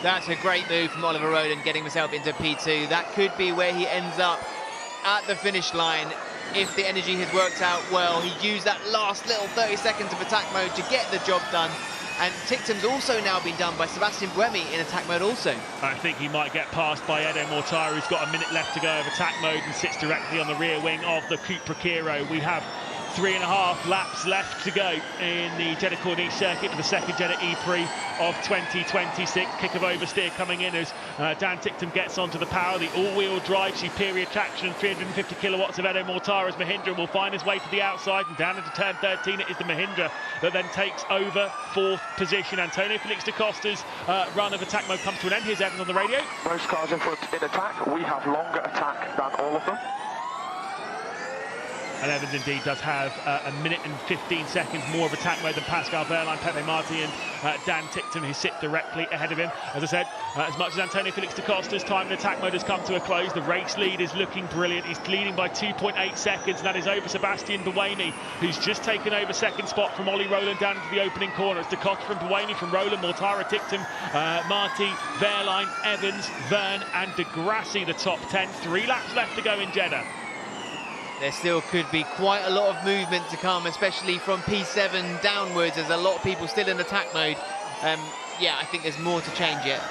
That's a great move from Oliver Rowland, getting himself into P2. That could be where he ends up at the finish line if the energy has worked out well. He used that last little 30 seconds of attack mode to get the job done, and Ticktum's also now been done by Sebastian Buemi in attack mode also. I think he might get passed by Edo Mortara, who's got a minute left to go of attack mode and sits directly on the rear wing of the Cupra Kiro. We have 3.5 laps left to go in the Jeddah Corniche circuit for the 2nd Jeddah E-Prix of 2026. Kick of oversteer coming in as Dan Ticktum gets onto the power. The all-wheel drive, superior traction and 350 kilowatts of Edo Mortara's Mahindra will find his way to the outside, and down into turn 13 it is the Mahindra that then takes over 4th position. Antonio Felix da Costa's run of attack mode comes to an end. Here's Evans on the radio. Most cars in front in attack. We have longer attack than all of them. And Evans indeed does have a minute and 15 seconds more of attack mode than Pascal Wehrlein, Pepe Marti and Dan Ticktum, who sit directly ahead of him. As I said, as much as Antonio Felix da Costa's time in attack mode has come to a close, the race lead is looking brilliant. He's leading by 2.8 seconds, and that is over Sebastian Buemi, who's just taken over 2nd spot from Ollie Rowland down into the opening corner. It's da Costa from Buemi, from Rowland, Mortara, Ticktum, Marti, Wehrlein, Evans, Verne and De Grassi, the top 10. 3 laps left to go in Jeddah. There still could be quite a lot of movement to come, especially from P7 downwards. There's a lot of people still in attack mode. Yeah, I think there's more to change yet.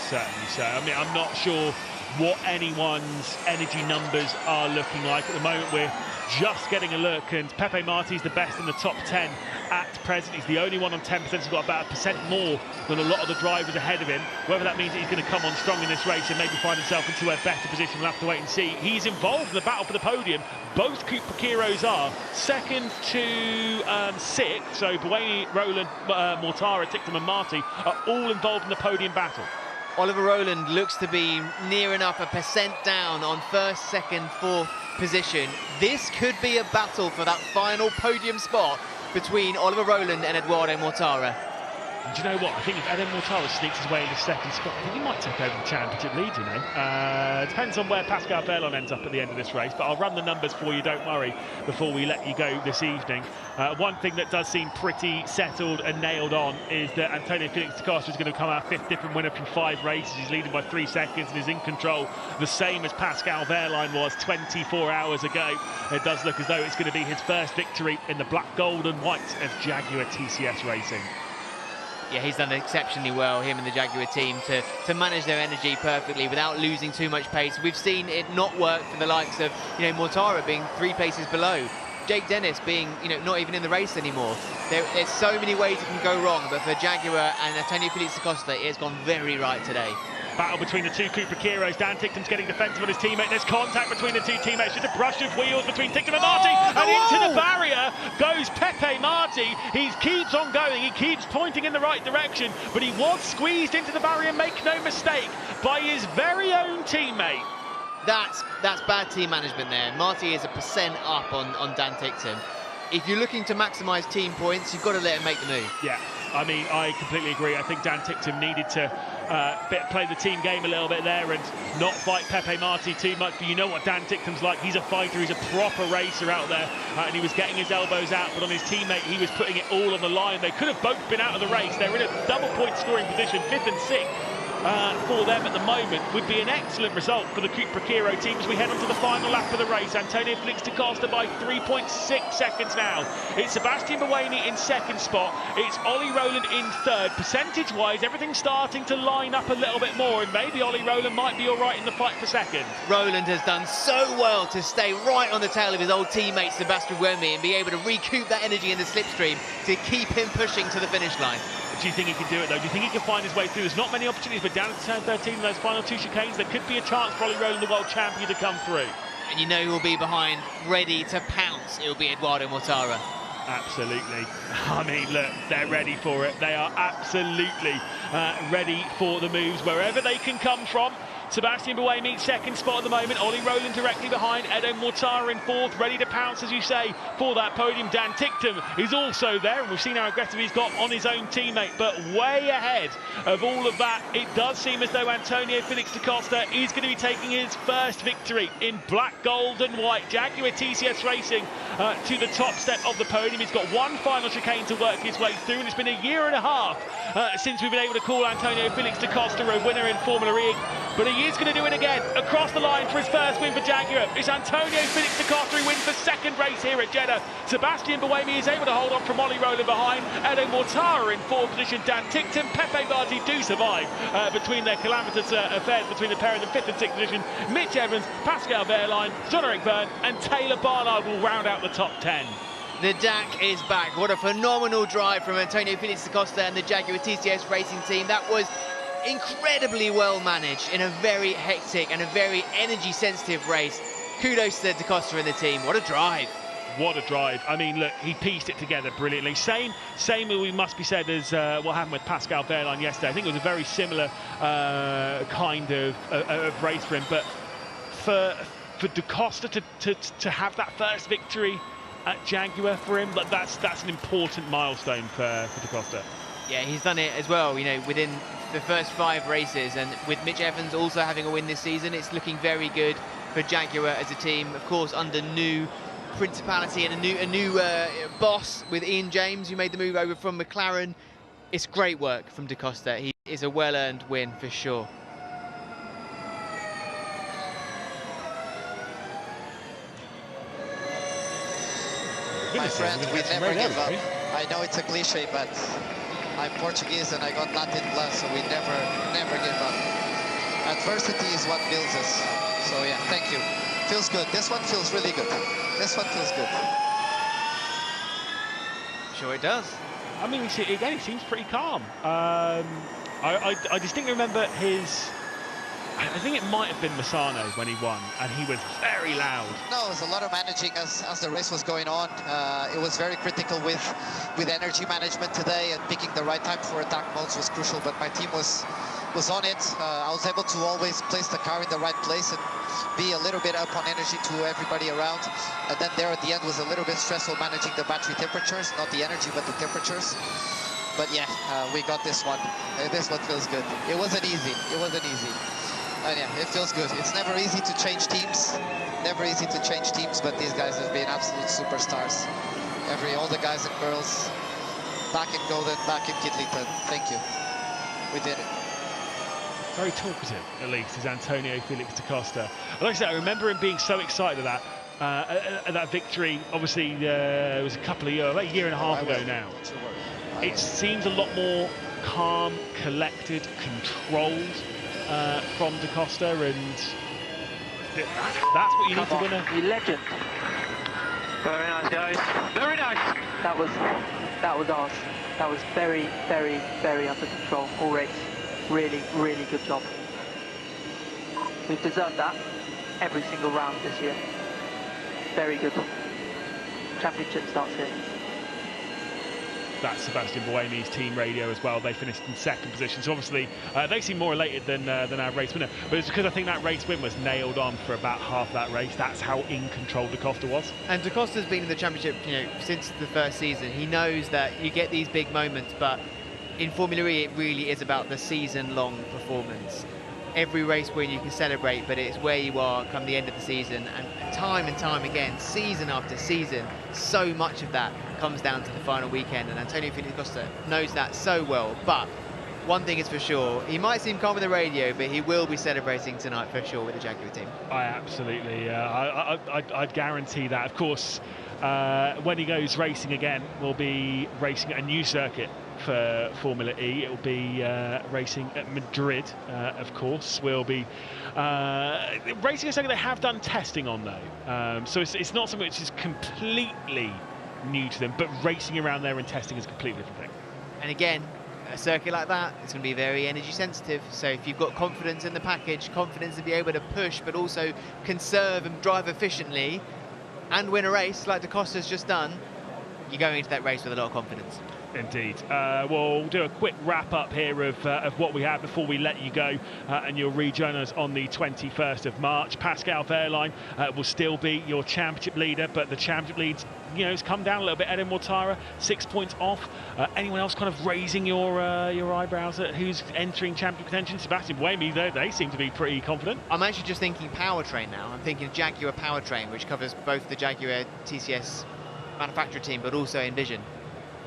Certainly so. I mean, I'm not sure what anyone's energy numbers are looking like. At the moment, we're just getting a look, and Pepe Marti's the best in the top 10 at present. He's the only one on 10%. He's got about 1% more than a lot of the drivers ahead of him. Whether that means that he's going to come on strong in this race and maybe find himself into a better position, we'll have to wait and see. He's involved in the battle for the podium. Both Cupra Kiros are 2nd to 6th, so Buemi, Rowland, Mortara, Ticktum and Marti are all involved in the podium battle. Oliver Rowland looks to be near enough 1% down on 1st, 2nd, 4th position. This could be a battle for that final podium spot between Oliver Rowland and Eduardo Mortara. And do you know what? I think if Eden Mortara sneaks his way into second spot, I think he might take over the championship lead, you know. Depends on where Pascal Wehrlein ends up at the end of this race, but I'll run the numbers for you, don't worry, before we let you go this evening. One thing that does seem pretty settled and nailed on is that Antonio Felix da Costa is going to come our 5th different winner from 5 races. He's leading by 3 seconds and is in control, the same as Pascal Wehrlein was 24 hours ago. It does look as though it's going to be his first victory in the black, gold and white of Jaguar TCS Racing. Yeah, he's done exceptionally well, him and the Jaguar team, to manage their energy perfectly without losing too much pace. We've seen it not work for the likes of, you know, Mortara being 3 places below, Jake Dennis being, you know, not even in the race anymore. There's so many ways it can go wrong, but for Jaguar and Antonio Felix da Costa, it's gone very right today. Battle between the 2 Cupra Kiros. Dan Ticktum's getting defensive on his teammate. There's contact between the 2 teammates. Just a brush of wheels between Ticktum and Marti. And into the barrier goes Pepe Marti. He keeps on going. He keeps pointing in the right direction. But he was squeezed into the barrier, make no mistake, by his very own teammate. That's bad team management there. Marti is 1% up on Dan Ticktum. If you're looking to maximise team points, you've got to let him make the move. Yeah, I mean, I completely agree. I think Dan Ticktum needed to play the team game a little bit there and not fight Pepe Marti too much. But you know what Dan Ticktum's like. He's a fighter. He's a proper racer out there. And he was getting his elbows out. But on his teammate, he was putting it all on the line. They could have both been out of the race. They're in a double-point scoring position, 5th and 6th. For them at the moment would be an excellent result for the Cupra Kiro team as we head on to the final lap of the race. Antonio Felix da Costa by 3.6 seconds now. It's Sebastian Buemi in 2nd spot. It's Ollie Rowland in 3rd. Percentage-wise, everything's starting to line up a little bit more, and maybe Ollie Rowland might be all right in the fight for 2nd. Rowland has done so well to stay right on the tail of his old teammate Sebastian Buemi and be able to recoup that energy in the slipstream to keep him pushing to the finish line. Do you think he can do it, though? Do you think he can find his way through? There's not many opportunities, but down to turn 13 in those final 2 chicanes, there could be a chance for Ollie Rowland, the world champion, to come through. And you know who will be behind, ready to pounce? It will be Eduardo Mortara. Absolutely. I mean, look, they're ready for it. They are absolutely ready for the moves, wherever they can come from. Sebastian Buemi 2nd spot at the moment. Ollie Rowland directly behind. Eden Mortara in 4th, ready to pounce, as you say, for that podium. Dan Ticktum is also there, and we've seen how aggressive he's got on his own teammate. But way ahead of all of that, it does seem as though Antonio Felix da Costa is going to be taking his first victory in black, gold and white. Jaguar TCS Racing to the top step of the podium. He's got 1 final chicane to work his way through, and it's been a year and a half since we've been able to call Antonio Felix da Costa a winner in Formula E. But he is going to do it again, across the line for his first win for Jaguar. It's Antonio Felix da Costa who wins the 2nd race here at Jeddah. Sebastian Buemi is able to hold on from Ollie Rowland behind. Eden Mortara in 4th position. Dan Ticktum, Pepe Marti do survive between their calamitous affairs between the pair in the 5th and 6th position. Mitch Evans, Pascal Wehrlein, John-Eric Byrne and Taylor Barnard will round out the top 10. The DAC is back. What a phenomenal drive from Antonio Felix da Costa and the Jaguar TCS Racing team. That was incredibly well managed in a very hectic and a very energy sensitive race. Kudos to da Costa and the team. What a drive. What a drive. I mean, look, he pieced it together brilliantly. Same we must be said as what happened with Pascal Wehrlein yesterday. I think it was a very similar kind of race for him, but for da Costa to have that first victory at Jaguar for him, that's an important milestone for da Costa. Yeah, he's done it as well, you know, within the first 5 races, and with Mitch Evans also having a win this season, it's looking very good for Jaguar as a team. Of course, under new principality and a new boss with Ian James, who made the move over from McLaren. It's great work from da Costa. He is a well-earned win for sure. My friend, we never give up. I know it's a cliche, but I'm Portuguese and I got Latin blood, so we never give up. Adversity is what builds us. So yeah, thank you. Feels good. This one feels really good. This one feels good. Sure it does. I mean, again, he seems pretty calm. I distinctly remember his... I think it might have been Misano when he won, and he was very loud. No, it was a lot of managing as the race was going on. It was very critical with energy management today, and picking the right time for attack modes was crucial, but my team was on it. I was able to always place the car in the right place and be a little bit up on energy to everybody around. And then there at the end was a little bit stressful managing the battery temperatures, not the energy, but the temperatures. yeah, we got this one. This one feels good. It wasn't easy. It wasn't easy. And yeah, it feels good. It's never easy to change teams. Never easy to change teams, but these guys have been absolute superstars. All the guys and girls back in Golden, back in Kidlington. Thank you. We did it. Very talkative, at least, is Antonio Felix da Costa. And like I said, I remember him being so excited at that victory. Obviously, it was about a year and a half ago now. It seems a lot more calm, collected, controlled from da Costa, and that's what you need to win a... You legend. Very nice, guys. Very nice. That was ours. That was very, very, very under control all race. Really, really good job. We've deserved that every single round this year. Very good. Championship starts here. That's Sebastian Buemi's team radio as well. They finished in second position, so obviously they seem more elated than our race winner. But it's because I think that race win was nailed on for about half that race. That's how in control da Costa was. And da Costa's been in the championship, since the first season. He knows that you get these big moments, but in Formula E, it really is about the season-long performance. Every race win you can celebrate, but it's where you are come the end of the season. And time again, season after season, so much of that comes down to the final weekend. And Antonio Felix da Costa knows that so well. But one thing is for sure, he might seem calm on the radio, but he will be celebrating tonight for sure with the Jaguar team. I absolutely, I'd guarantee that. Of course, when he goes racing again, we'll be racing at a new circuit for Formula E. It will be racing at Madrid, of course. We'll be racing a circuit they have done testing on, though. So it's not something which is completely new to them, but racing around there and testing is a completely different thing. And again, a circuit like that, it's going to be very energy sensitive. So if you've got confidence in the package, confidence to be able to push, but also conserve and drive efficiently and win a race like da Costa's just done, you're going into that race with a lot of confidence. Indeed. We'll do a quick wrap up here of what we have before we let you go, and you'll rejoin us on the 21st of March. Pascal Wehrlein will still be your championship leader, but the championship lead, has come down a little bit. Eden Mortara, 6 points off. Anyone else kind of raising your eyebrows at who's entering championship contention? Sebastian Buemi, they seem to be pretty confident. I'm actually just thinking powertrain now. I'm thinking Jaguar powertrain, which covers both the Jaguar TCS manufacturer team, but also Envision.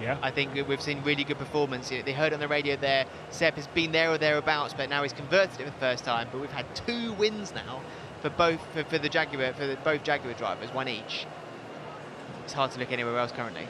Yeah, I think we've seen really good performance. They heard on the radio there, Seb has been there or thereabouts, but now he's converted it for the first time. But we've had 2 wins now for both the Jaguar, both Jaguar drivers, 1 each. It's hard to look anywhere else currently.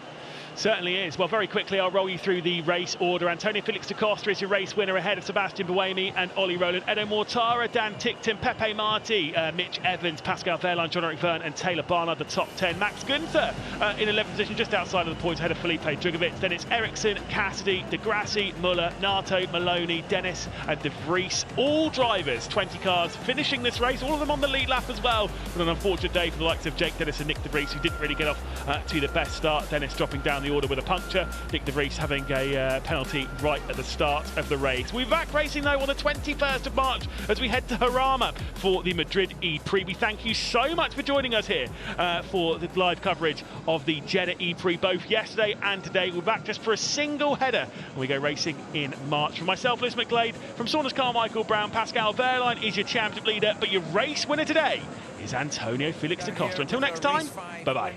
Certainly is. Well, very quickly, I'll roll you through the race order. Antonio Felix da Costa is your race winner ahead of Sebastian Buemi and Ollie Rowland. Eden Mortara, Dan Tickton, Pepe Marti, Mitch Evans, Pascal Wehrlein, John-Eric Verne and Taylor Barnard, the top 10. Max Gunther in 11th position, just outside of the points, ahead of Felipe Drugovich. Then it's Ericsson, Cassidy, De Grassi, Muller, Nato, Maloney, Dennis and De Vries. All drivers, 20 cars, finishing this race, all of them on the lead lap as well. But an unfortunate day for the likes of Jake Dennis and Nick De Vries, who didn't really get off to the best start. Dennis dropping down the order with a puncture. Nick De Vries having a penalty right at the start of the race. We're back racing though on the 21st of March as we head to Jarama for the Madrid E-Prix. We thank you so much for joining us here for the live coverage of the Jeddah E-Prix, both yesterday and today. We're back just for a single header and we go racing in March. From myself, Lewis McGlade, from Saunders Carmichael Brown, Pascal Wehrlein is your championship leader, but your race winner today is Antonio Felix da Costa. Until next time, bye-bye.